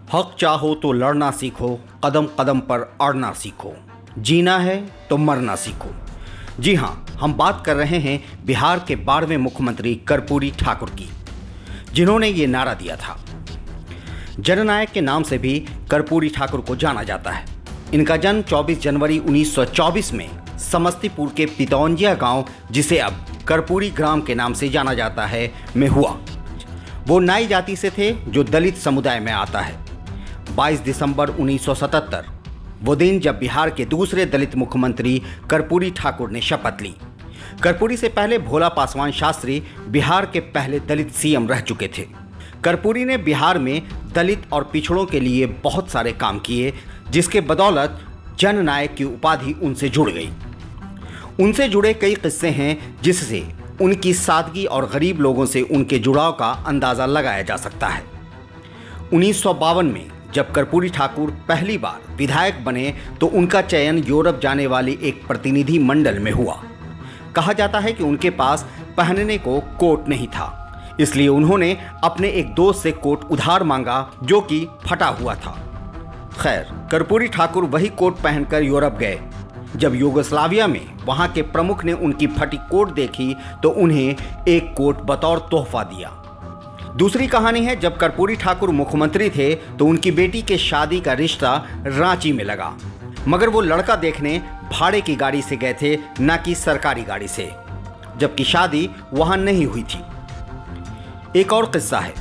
हक चाहो तो लड़ना सीखो, कदम कदम पर अड़ना सीखो, जीना है तो मरना सीखो। जी हाँ, हम बात कर रहे हैं बिहार के 12वें मुख्यमंत्री कर्पूरी ठाकुर की, जिन्होंने ये नारा दिया था। जननायक के नाम से भी कर्पूरी ठाकुर को जाना जाता है। इनका जन्म 24 जनवरी 1924 में समस्तीपुर के पितौंजिया गांव, जिसे अब कर्पूरी ग्राम के नाम से जाना जाता है, में हुआ। वो नाई जाति से थे, जो दलित समुदाय में आता है। 22 दिसंबर 1977 वो दिन जब बिहार के दूसरे दलित मुख्यमंत्री कर्पूरी ठाकुर ने शपथ ली। कर्पूरी से पहले भोला पासवान शास्त्री बिहार के पहले दलित सीएम रह चुके थे। कर्पूरी ने बिहार में दलित और पिछड़ों के लिए बहुत सारे काम किए, जिसके बदौलत जननायक की उपाधि उनसे जुड़ गई। उनसे जुड़े कई किस्से हैं, जिससे उनकी सादगी और गरीब लोगों से उनके जुड़ाव का अंदाज़ा लगाया जा सकता है। 1952 में जब कर्पूरी ठाकुर पहली बार विधायक बने तो उनका चयन यूरोप जाने वाली एक प्रतिनिधि मंडल में हुआ। कहा जाता है कि उनके पास पहनने को कोट नहीं था, इसलिए उन्होंने अपने एक दोस्त से कोट उधार मांगा, जो कि फटा हुआ था। खैर, कर्पूरी ठाकुर वही कोट पहनकर यूरोप गए। जब यूगोस्लाविया में वहां के प्रमुख ने उनकी फटी कोट देखी तो उन्हें एक कोट बतौर तोहफा दिया। दूसरी कहानी है, जब कर्पूरी ठाकुर मुख्यमंत्री थे तो उनकी बेटी के शादी का रिश्ता रांची में लगा, मगर वो लड़का देखने भाड़े की गाड़ी से गए थे, न कि सरकारी गाड़ी से, जबकि शादी वहां नहीं हुई थी। एक और किस्सा है,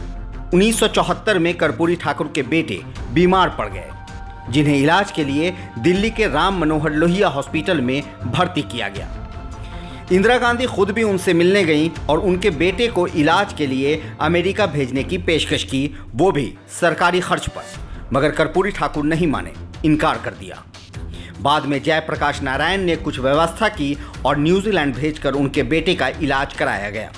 1974 में कर्पूरी ठाकुर के बेटे बीमार पड़ गए, जिन्हें इलाज के लिए दिल्ली के राम मनोहर लोहिया हॉस्पिटल में भर्ती किया गया। इंदिरा गांधी खुद भी उनसे मिलने गईं और उनके बेटे को इलाज के लिए अमेरिका भेजने की पेशकश की, वो भी सरकारी खर्च पर, मगर कर्पूरी ठाकुर नहीं माने, इनकार कर दिया। बाद में जयप्रकाश नारायण ने कुछ व्यवस्था की और न्यूजीलैंड भेजकर उनके बेटे का इलाज कराया गया।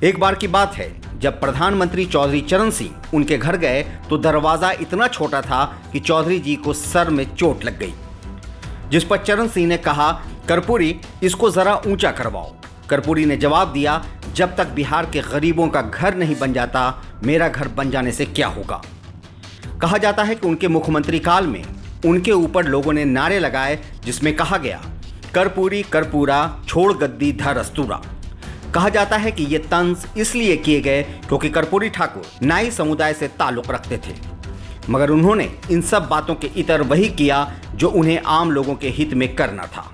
एक बार की बात है, जब प्रधानमंत्री चौधरी चरण सिंह उनके घर गए तो दरवाज़ा इतना छोटा था कि चौधरी जी को सर में चोट लग गई, जिस पर चरण सिंह ने कहा, कर्पूरी, इसको ज़रा ऊंचा करवाओ। कर्पूरी ने जवाब दिया, जब तक बिहार के गरीबों का घर नहीं बन जाता, मेरा घर बन जाने से क्या होगा। कहा जाता है कि उनके मुख्यमंत्री काल में उनके ऊपर लोगों ने नारे लगाए, जिसमें कहा गया, कर्पूरी कर्पूरा, छोड़ गद्दी धर अस्तूरा। कहा जाता है कि ये तंज इसलिए किए गए क्योंकि कर्पूरी ठाकुर नाई समुदाय से ताल्लुक़ रखते थे, मगर उन्होंने इन सब बातों के इतर वही किया जो उन्हें आम लोगों के हित में करना था।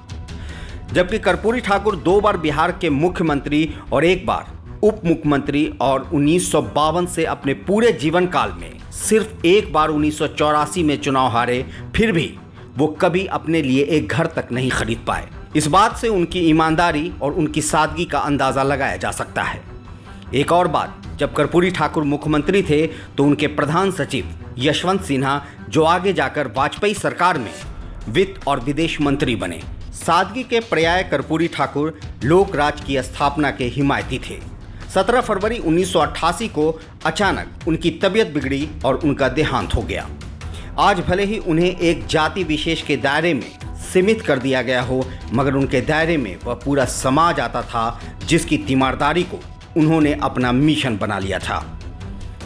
जबकि कर्पूरी ठाकुर 2 बार बिहार के मुख्यमंत्री और 1 बार उप मुख्यमंत्री और 1952 से अपने पूरे जीवन काल में सिर्फ 1 बार 1984 में चुनाव हारे, फिर भी वो कभी अपने लिए एक घर तक नहीं खरीद पाए। इस बात से उनकी ईमानदारी और उनकी सादगी का अंदाज़ा लगाया जा सकता है। एक और बात, जब कर्पूरी ठाकुर मुख्यमंत्री थे तो उनके प्रधान सचिव यशवंत सिन्हा, जो आगे जाकर वाजपेयी सरकार में वित्त और विदेश मंत्री बने, सादगी के पर्याय कर्पूरी ठाकुर लोक राज की स्थापना के हिमायती थे। 17 फरवरी 1988 को अचानक उनकी तबीयत बिगड़ी और उनका देहांत हो गया। आज भले ही उन्हें एक जाति विशेष के दायरे में सीमित कर दिया गया हो, मगर उनके दायरे में वह पूरा समाज आता था, जिसकी तीमारदारी को उन्होंने अपना मिशन बना लिया था।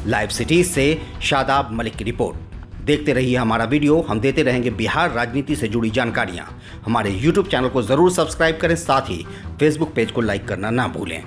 लाइव सिटीज से शादाब मलिक की रिपोर्ट। देखते रहिए हमारा वीडियो, हम देते रहेंगे बिहार राजनीति से जुड़ी जानकारियां। हमारे YouTube चैनल को ज़रूर सब्सक्राइब करें, साथ ही Facebook पेज को लाइक करना ना भूलें।